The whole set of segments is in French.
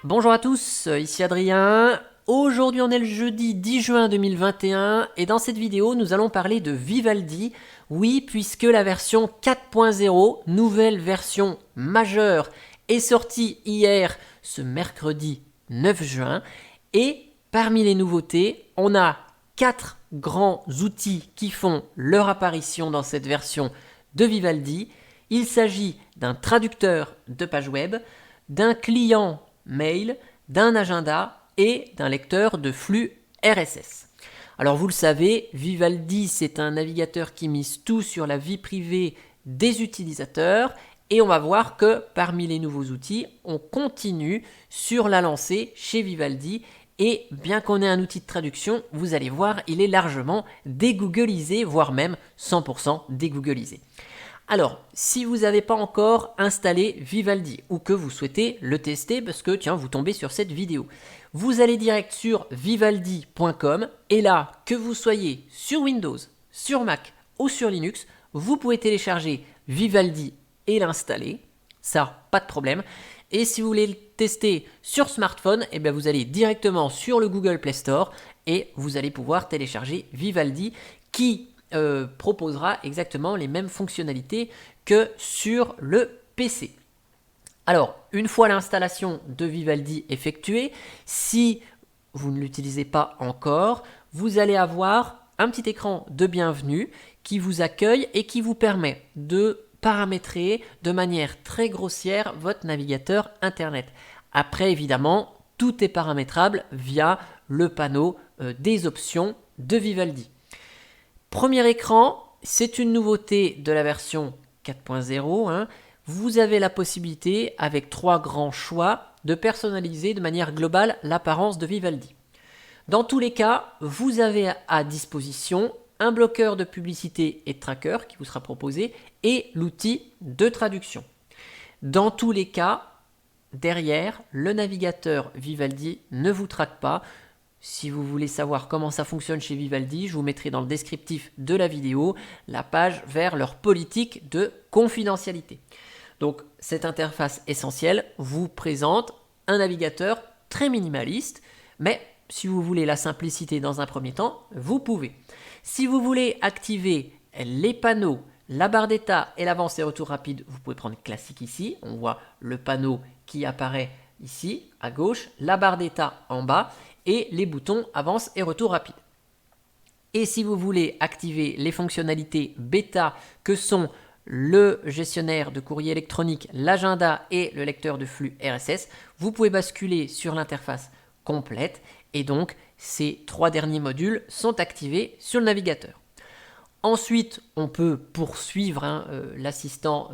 Bonjour à tous, ici Adrien. Aujourd'hui on est le jeudi 10 juin 2021 et dans cette vidéo nous allons parler de Vivaldi. Oui, puisque la version 4.0, nouvelle version majeure, est sortie hier, ce mercredi 9 juin. Et parmi les nouveautés, on a 4 grands outils qui font leur apparition dans cette version de Vivaldi. Il s'agit d'un traducteur de page web, d'un client mail, d'un agenda et d'un lecteur de flux RSS. Alors vous le savez, Vivaldi c'est un navigateur qui mise tout sur la vie privée des utilisateurs et on va voir que parmi les nouveaux outils, on continue sur la lancée chez Vivaldi et bien qu'on ait un outil de traduction, vous allez voir, il est largement dégooglisé, voire même 100% dégooglisé. Alors, si vous n'avez pas encore installé Vivaldi ou que vous souhaitez le tester parce que tiens, vous tombez sur cette vidéo, vous allez direct sur vivaldi.com et là, que vous soyez sur Windows, sur Mac ou sur Linux, vous pouvez télécharger Vivaldi et l'installer. Ça, pas de problème. Et si vous voulez le tester sur smartphone, eh bien vous allez directement sur le Google Play Store et vous allez pouvoir télécharger Vivaldi qui proposera exactement les mêmes fonctionnalités que sur le PC. Alors, une fois l'installation de Vivaldi effectuée, si vous ne l'utilisez pas encore, vous allez avoir un petit écran de bienvenue qui vous accueille et qui vous permet de paramétrer de manière très grossière votre navigateur Internet. Après, évidemment, tout est paramétrable via le panneau des options de Vivaldi. Premier écran, c'est une nouveauté de la version 4.0. Vous avez la possibilité, avec 3 grands choix, de personnaliser de manière globale l'apparence de Vivaldi. Dans tous les cas, vous avez à disposition un bloqueur de publicité et de tracker qui vous sera proposé et l'outil de traduction. Dans tous les cas, derrière, le navigateur Vivaldi ne vous traque pas. Si vous voulez savoir comment ça fonctionne chez Vivaldi, je vous mettrai dans le descriptif de la vidéo la page vers leur politique de confidentialité. Donc cette interface essentielle vous présente un navigateur très minimaliste, mais si vous voulez la simplicité dans un premier temps, vous pouvez. Si vous voulez activer les panneaux, la barre d'état et l'avance et retour rapide, vous pouvez prendre classique ici. On voit le panneau qui apparaît ici à gauche, la barre d'état en bas et les boutons avance et retour rapide. Et si vous voulez activer les fonctionnalités bêta que sont le gestionnaire de courrier électronique, l'agenda et le lecteur de flux RSS, vous pouvez basculer sur l'interface complète et donc ces 3 derniers modules sont activés sur le navigateur. Ensuite, on peut poursuivre l'assistant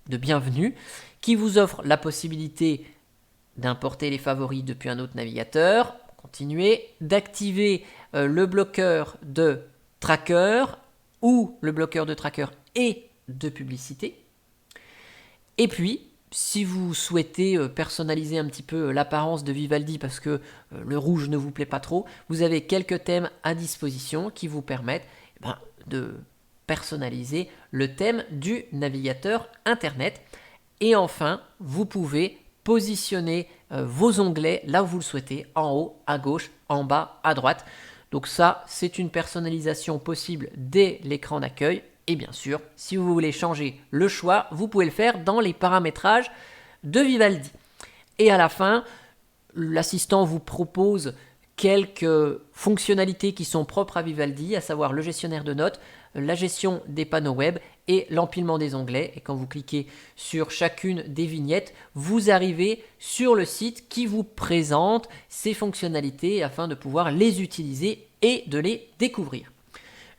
de bienvenue qui vous offre la possibilité d'importer les favoris depuis un autre navigateur, continuer, d'activer le bloqueur de tracker ou le bloqueur de tracker et de publicité. Et puis, si vous souhaitez personnaliser un petit peu l'apparence de Vivaldi parce que le rouge ne vous plaît pas trop, vous avez quelques thèmes à disposition qui vous permettent de personnaliser le thème du navigateur Internet. Et enfin, vous pouvez positionner vos onglets là où vous le souhaitez, en haut, à gauche, en bas, à droite. Donc ça, c'est une personnalisation possible dès l'écran d'accueil. Et bien sûr, si vous voulez changer le choix, vous pouvez le faire dans les paramétrages de Vivaldi. Et à la fin, l'assistant vous propose quelques fonctionnalités qui sont propres à Vivaldi, à savoir le gestionnaire de notes, la gestion des panneaux web et l'empilement des onglets. Et quand vous cliquez sur chacune des vignettes, vous arrivez sur le site qui vous présente ces fonctionnalités afin de pouvoir les utiliser et de les découvrir.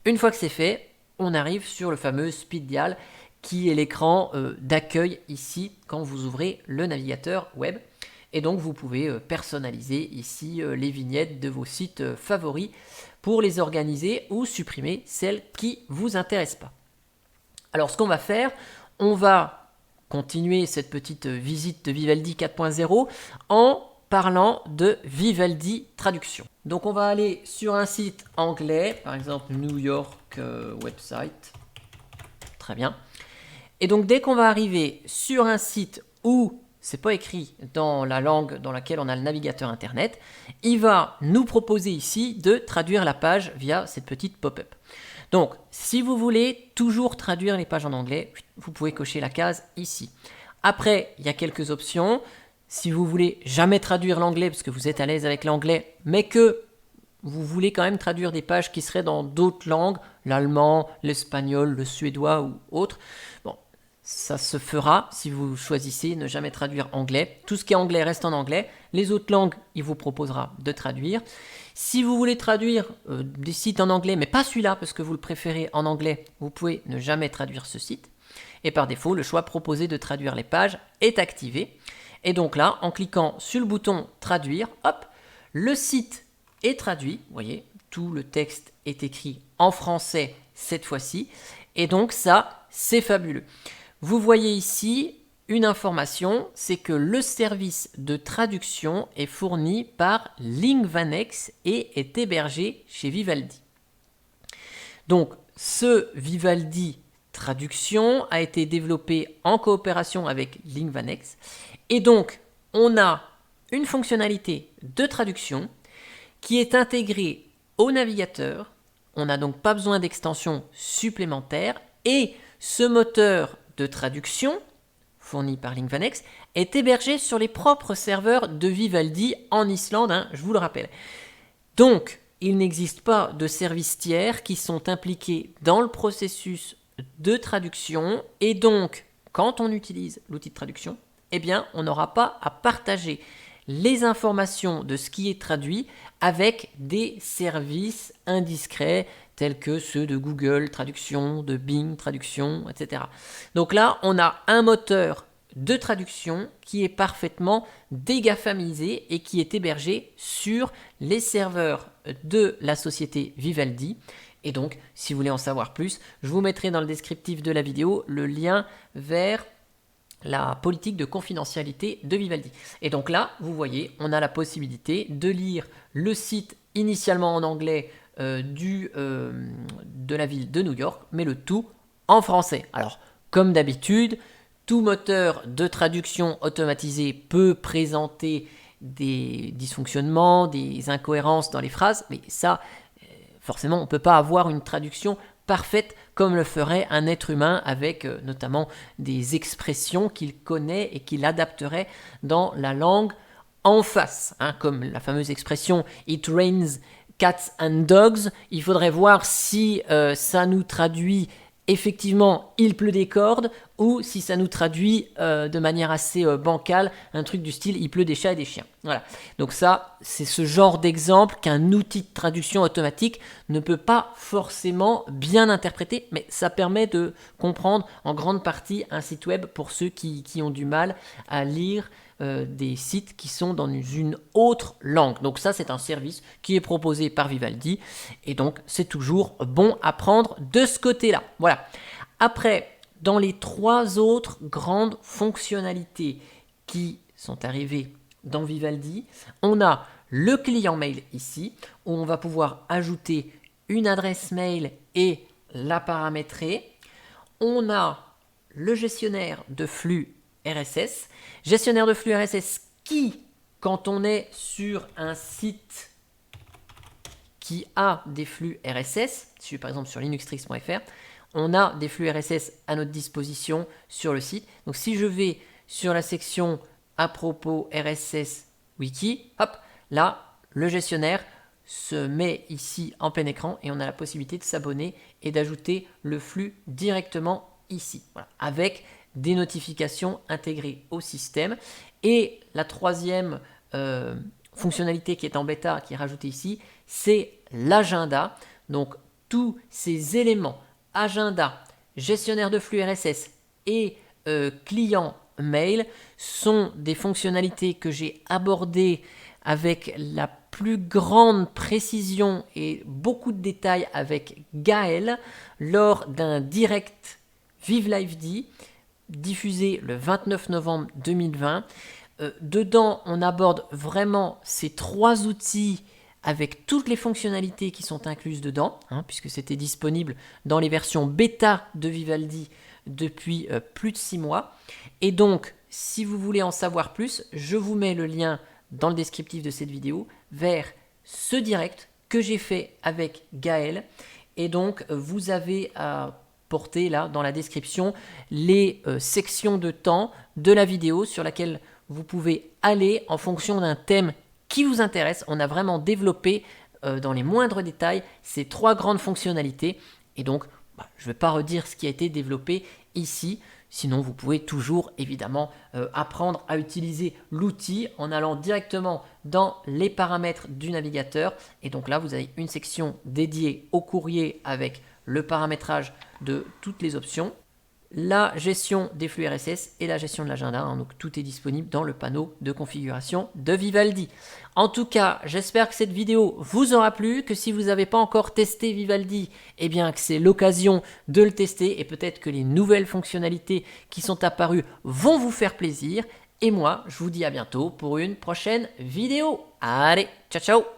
Une fois que c'est fait, on arrive sur le fameux Speed Dial qui est l'écran d'accueil ici quand vous ouvrez le navigateur web. Et donc vous pouvez personnaliser ici les vignettes de vos sites favoris pour les organiser ou supprimer celles qui ne vous intéressent pas. Alors ce qu'on va faire, on va continuer cette petite visite de Vivaldi 4.0 en parlant de Vivaldi Traduction. Donc on va aller sur un site anglais, par exemple New York website. Très bien. Et donc dès qu'on va arriver sur un site où c'est pas écrit dans la langue dans laquelle on a le navigateur internet, il va nous proposer ici de traduire la page via cette petite pop-up. Donc, si vous voulez toujours traduire les pages en anglais, vous pouvez cocher la case ici. Après, il y a quelques options. Si vous voulez jamais traduire l'anglais parce que vous êtes à l'aise avec l'anglais, mais que vous voulez quand même traduire des pages qui seraient dans d'autres langues, l'allemand, l'espagnol, le suédois ou autre, bon, ça se fera si vous choisissez ne jamais traduire anglais. Tout ce qui est anglais reste en anglais. Les autres langues, il vous proposera de traduire. Si vous voulez traduire des sites en anglais, mais pas celui-là parce que vous le préférez en anglais, vous pouvez ne jamais traduire ce site. Et par défaut, le choix proposé de traduire les pages est activé. Et donc là, en cliquant sur le bouton traduire, hop, le site est traduit, vous voyez, tout le texte est écrit en français cette fois-ci, et donc ça, c'est fabuleux. Vous voyez ici une information, c'est que le service de traduction est fourni par Linkvanex et est hébergé chez Vivaldi. Donc, ce Vivaldi Traduction a été développé en coopération avec Linkvanex, et donc, on a une fonctionnalité de traduction qui est intégrée au navigateur. On n'a donc pas besoin d'extension supplémentaire et ce moteur de traduction fourni par Linkvanex est hébergé sur les propres serveurs de Vivaldi en Islande, je vous le rappelle. Donc, il n'existe pas de services tiers qui sont impliqués dans le processus de traduction et donc, quand on utilise l'outil de traduction, eh bien, on n'aura pas à partager les informations de ce qui est traduit avec des services indiscrets tels que ceux de Google Traduction, de Bing Traduction, etc. Donc là, on a un moteur de traduction qui est parfaitement dégafamisé et qui est hébergé sur les serveurs de la société Vivaldi. Et donc, si vous voulez en savoir plus, je vous mettrai dans le descriptif de la vidéo le lien vers la politique de confidentialité de Vivaldi. Et donc là, vous voyez, on a la possibilité de lire le site initialement en anglais de la ville de New York, mais le tout en français. Alors, comme d'habitude, tout moteur de traduction automatisé peut présenter des dysfonctionnements, des incohérences dans les phrases, mais ça, forcément, on ne peut pas avoir une traduction parfaite comme le ferait un être humain avec notamment des expressions qu'il connaît et qu'il adapterait dans la langue en face, comme la fameuse expression « It rains cats and dogs », il faudrait voir si ça nous traduit effectivement « il pleut des cordes » ou si ça nous traduit de manière assez bancale, un truc du style « il pleut des chats et des chiens ». Voilà. Donc ça, c'est ce genre d'exemple qu'un outil de traduction automatique ne peut pas forcément bien interpréter, mais ça permet de comprendre en grande partie un site web pour ceux qui ont du mal à lire des sites qui sont dans une autre langue. Donc ça, c'est un service qui est proposé par Vivaldi, et donc c'est toujours bon à prendre de ce côté-là. Voilà. Après, dans les trois autres grandes fonctionnalités qui sont arrivées dans Vivaldi, on a le client mail ici, où on va pouvoir ajouter une adresse mail et la paramétrer. On a le gestionnaire de flux RSS. Gestionnaire de flux RSS qui, quand on est sur un site qui a des flux RSS, je suis par exemple sur linuxtricks.fr, on a des flux RSS à notre disposition sur le site. Donc si je vais sur la section à propos RSS Wiki, hop, là, le gestionnaire se met ici en plein écran et on a la possibilité de s'abonner et d'ajouter le flux directement ici, voilà, avec des notifications intégrées au système. Et la troisième fonctionnalité qui est en bêta, qui est rajoutée ici, c'est l'agenda. Donc tous ces éléments, agenda, gestionnaire de flux RSS et client mail, sont des fonctionnalités que j'ai abordées avec la plus grande précision et beaucoup de détails avec Gaël lors d'un direct Vive LiveD diffusé le 29 novembre 2020. Dedans, on aborde vraiment ces trois outils avec toutes les fonctionnalités qui sont incluses dedans, puisque c'était disponible dans les versions bêta de Vivaldi depuis plus de 6 mois. Et donc, si vous voulez en savoir plus, je vous mets le lien dans le descriptif de cette vidéo vers ce direct que j'ai fait avec Gaël. Et donc, vous avez à porter là dans la description les sections de temps de la vidéo sur laquelle vous pouvez aller en fonction d'un thème qui vous intéresse. On a vraiment développé dans les moindres détails ces 3 grandes fonctionnalités. Et donc, je ne vais pas redire ce qui a été développé ici. Sinon, vous pouvez toujours évidemment apprendre à utiliser l'outil en allant directement dans les paramètres du navigateur. Et donc là, vous avez une section dédiée au courrier avec le paramétrage de toutes les options, la gestion des flux RSS et la gestion de l'agenda. Donc tout est disponible dans le panneau de configuration de Vivaldi. En tout cas, j'espère que cette vidéo vous aura plu, que si vous n'avez pas encore testé Vivaldi, eh bien que c'est l'occasion de le tester et peut-être que les nouvelles fonctionnalités qui sont apparues vont vous faire plaisir. Et moi, je vous dis à bientôt pour une prochaine vidéo. Allez, ciao ciao!